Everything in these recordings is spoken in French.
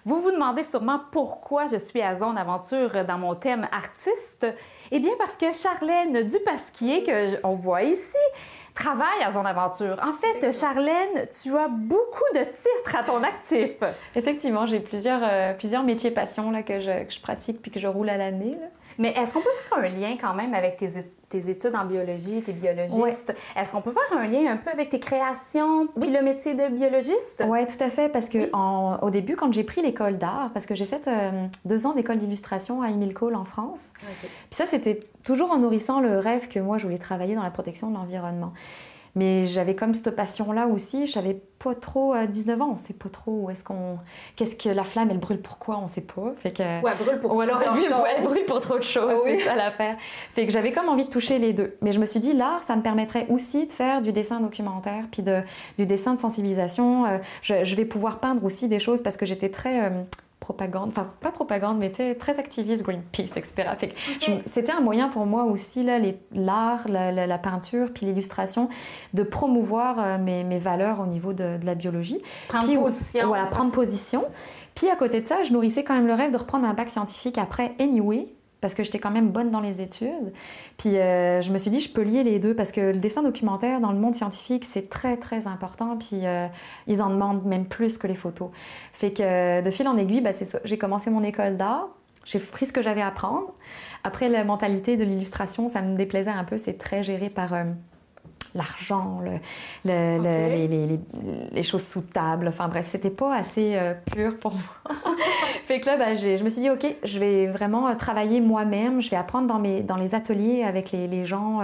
Vous vous demandez sûrement pourquoi je suis à Zone Aventure dans mon thème artiste. Eh bien parce que Charlène Dupasquier, qu'on voit ici, travaille à Zone Aventure. En fait, Charlène, tu as beaucoup de titres à ton actif. Effectivement, j'ai plusieurs métiers passions là, que je pratique puis que je roule à l'année. Mais est-ce qu'on peut faire un lien quand même avec tes études en biologie, tes biologistes? Oui. Est-ce qu'on peut faire un lien un peu avec tes créations puis le métier de biologiste? Oui, tout à fait, parce que au début, quand j'ai pris l'école d'art, parce que j'ai fait 2 ans d'école d'illustration à Émile Cole en France, puis ça, c'était toujours en nourrissant le rêve que moi, je voulais travailler dans la protection de l'environnement. Mais j'avais comme cette passion-là aussi. Je savais pas trop, à 19 ans, on sait pas trop qu'est-ce que la flamme, elle brûle pourquoi, on sait pas. Fait que, ou elle brûle pour ou alors elle brûle pour trop de choses, c'est ça l'affaire. Fait que j'avais comme envie de toucher les deux. Mais je me suis dit, l'art, ça me permettrait aussi de faire du dessin documentaire, puis du dessin de sensibilisation. Je vais pouvoir peindre aussi des choses parce que j'étais très... propagande, enfin pas propagande, mais très activiste, Greenpeace, etc. C'était un moyen pour moi aussi, l'art, la peinture, puis l'illustration, de promouvoir mes valeurs au niveau de la biologie. Prendre position. Voilà, prendre position. Puis à côté de ça, je nourrissais quand même le rêve de reprendre un bac scientifique après anyway, parce que j'étais quand même bonne dans les études. Puis je me suis dit, je peux lier les deux, parce que le dessin documentaire dans le monde scientifique, c'est très, très important, puis ils en demandent même plus que les photos. Fait que de fil en aiguille, c'est ça. J'ai commencé mon école d'art, j'ai pris ce que j'avais à apprendre. Après, la mentalité de l'illustration, ça me déplaisait un peu, c'est très géré par... l'argent, les choses sous table. Enfin bref, c'était pas assez pur pour moi. Fait que là, je me suis dit, OK, je vais vraiment travailler moi-même. Je vais apprendre dans les ateliers avec les gens,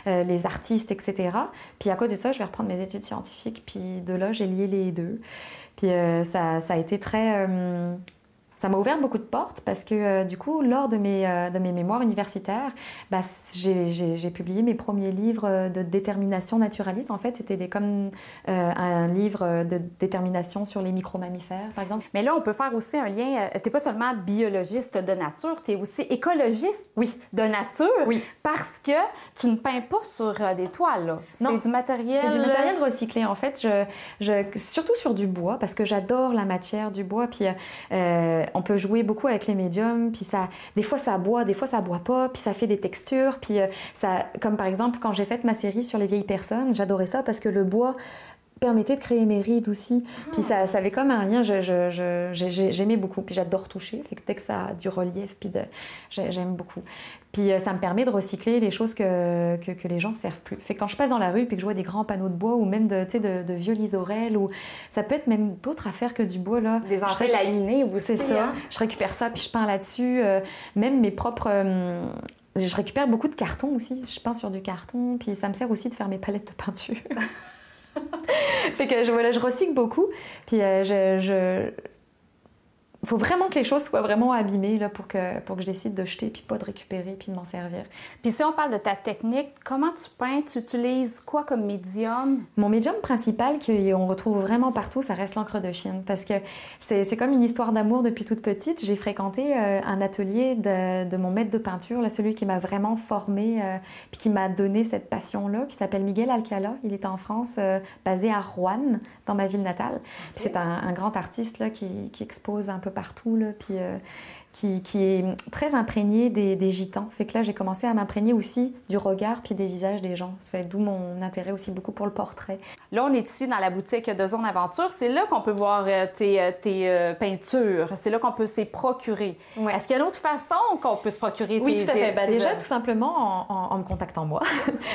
les artistes, etc. Puis à côté de ça, je vais reprendre mes études scientifiques. Puis de là, j'ai lié les deux. Puis ça a été très... Ça m'a ouvert beaucoup de portes parce que du coup, lors de mes mémoires universitaires, j'ai publié mes premiers livres de détermination naturaliste. En fait, c'était comme un livre de détermination sur les micro-mammifères, par exemple. Mais là, on peut faire aussi un lien. Tu n'es pas seulement biologiste de nature, tu es aussi écologiste de nature. Oui. Parce que tu ne peins pas sur des toiles. C'est du matériel... C'est du matériel recyclé. En fait, surtout sur du bois, parce que j'adore la matière du bois. Puis... on peut jouer beaucoup avec les médiums, puis des fois ça boit, des fois ça boit pas, puis ça fait des textures, puis comme par exemple quand j'ai fait ma série sur les vieilles personnes, j'adorais ça parce que le bois permettait de créer mes rides aussi, puis ça avait comme un lien, j'aimais beaucoup, puis j'adore toucher, fait que dès que ça a du relief, puis j'aime beaucoup. Puis ça me permet de recycler les choses que les gens ne servent plus. Fait que quand je passe dans la rue puis que je vois des grands panneaux de bois ou même de vieux lisorels, ou ça peut être même d'autres affaires que du bois, là. Des entrées laminées aussi. C'est ça. Je récupère ça puis je peins là-dessus. Même mes propres... je récupère beaucoup de carton aussi. Je peins sur du carton, puis ça me sert aussi de faire mes palettes de peinture. Fait que je recycle beaucoup. Puis faut vraiment que les choses soient vraiment abîmées là, pour que je décide de jeter, puis pas de récupérer, puis de m'en servir. Puis si on parle de ta technique, comment tu peins? Tu utilises quoi comme médium? Mon médium principal, qu'on retrouve vraiment partout, ça reste l'encre de Chine. Parce que c'est comme une histoire d'amour depuis toute petite. J'ai fréquenté un atelier de mon maître de peinture, là, celui qui m'a vraiment formée, puis qui m'a donné cette passion-là, qui s'appelle Miguel Alcala. Il est en France, basé à Roanne, dans ma ville natale. Puis c'est un grand artiste là, qui expose un peu partout, là, puis qui est très imprégné des gitans. Fait que là, j'ai commencé à m'imprégner aussi du regard puis des visages des gens. Fait d'où mon intérêt aussi beaucoup pour le portrait. Là, on est ici dans la boutique de Zone Aventure. C'est là qu'on peut voir tes peintures. C'est là qu'on peut s'y procurer. Ouais. Est-ce qu'il y a une autre façon qu'on peut se procurer Oui, tout à fait. Déjà, tout simplement en me contactant moi.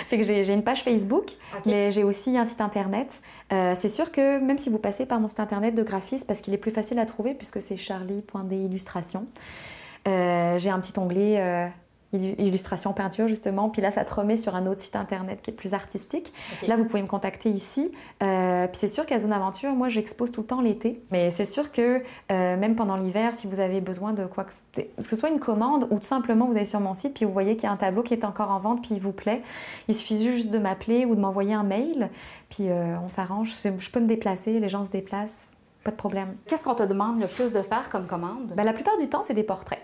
Fait que j'ai une page Facebook, mais j'ai aussi un site Internet. C'est sûr que même si vous passez par mon site Internet de graphiste, parce qu'il est plus facile à trouver puisque c'est charlie.dillustration, j'ai un petit onglet illustration peinture justement, puis là ça te remet sur un autre site internet qui est plus artistique. Là vous pouvez me contacter ici, puis c'est sûr qu'à Zone Aventure, moi j'expose tout le temps l'été, mais c'est sûr que même pendant l'hiver, si vous avez besoin de quoi que ce soit une commande ou tout simplement vous allez sur mon site puis vous voyez qu'il y a un tableau qui est encore en vente puis il vous plaît, il suffit juste de m'appeler ou de m'envoyer un mail, puis on s'arrange, je peux me déplacer, les gens se déplacent, pas de problème. Qu'est-ce qu'on te demande le plus de faire comme commande? La plupart du temps c'est des portraits.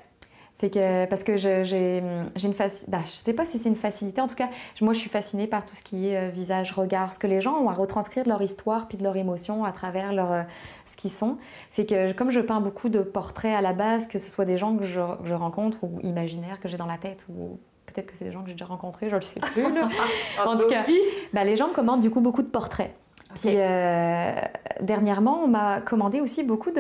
Fait que, parce que j'ai une je sais pas si c'est une facilité, en tout cas, moi je suis fascinée par tout ce qui est visage, regard, ce que les gens ont à retranscrire de leur histoire puis de leur émotion à travers ce qu'ils sont. Fait que comme je peins beaucoup de portraits à la base, que ce soit des gens que je rencontre ou imaginaires que j'ai dans la tête ou peut-être que c'est des gens que j'ai déjà rencontrés, je le sais plus. Là. En tout cas, les gens me commandent du coup beaucoup de portraits. Puis dernièrement, on m'a commandé aussi beaucoup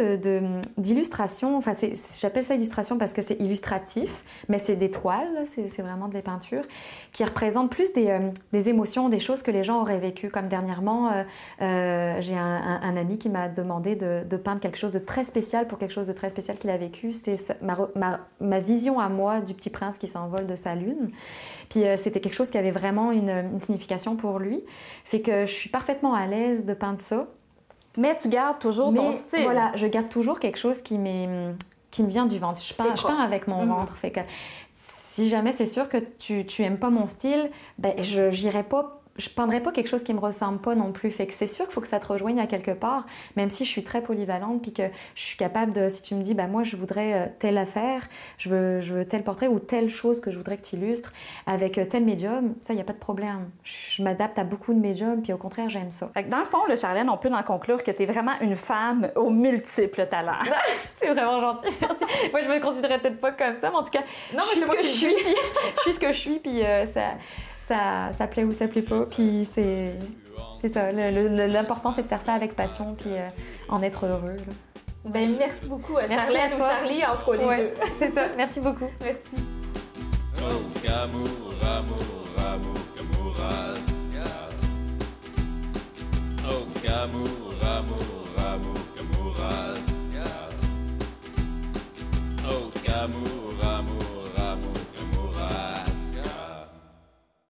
d'illustrations. Enfin, j'appelle ça illustration parce que c'est illustratif, mais c'est des toiles, c'est vraiment des peintures qui représentent plus des émotions, des choses que les gens auraient vécues. Comme dernièrement, j'ai un ami qui m'a demandé de peindre quelque chose de très spécial pour quelque chose de très spécial qu'il a vécu. C'était ma vision à moi du Petit Prince qui s'envole de sa lune. Puis c'était quelque chose qui avait vraiment une signification pour lui. Fait que je suis parfaitement à l'aise de peindre ça. Mais tu gardes toujours ton style. Voilà, je garde toujours quelque chose qui me vient du ventre. Je peins avec mon ventre. Fait que si jamais c'est sûr que tu aimes pas mon style, ben je peindrai pas quelque chose qui me ressemble pas non plus. Fait que c'est sûr qu'il faut que ça te rejoigne à quelque part, même si je suis très polyvalente puis que je suis capable de, si tu me dis, ben moi je voudrais telle affaire, je veux tel portrait ou telle chose que je voudrais que tu illustres avec tel médium, ça, il n'y a pas de problème. Je m'adapte à beaucoup de médiums puis au contraire, j'aime ça. Fait que dans le fond, Charlène, on peut en conclure que tu es vraiment une femme aux multiples talents. C'est vraiment gentil, merci. Moi, je me considérais peut-être pas comme ça, mais en tout cas, je suis ce que je suis. Je suis ce que je suis, puis ça plaît ou ça plaît pas, puis c'est ça. L'important, c'est de faire ça avec passion, puis en être heureux. Là. Ben, merci beaucoup, Charlène ou Charlie, entre les deux. C'est ça, merci beaucoup. Merci. Oh, amour, amour.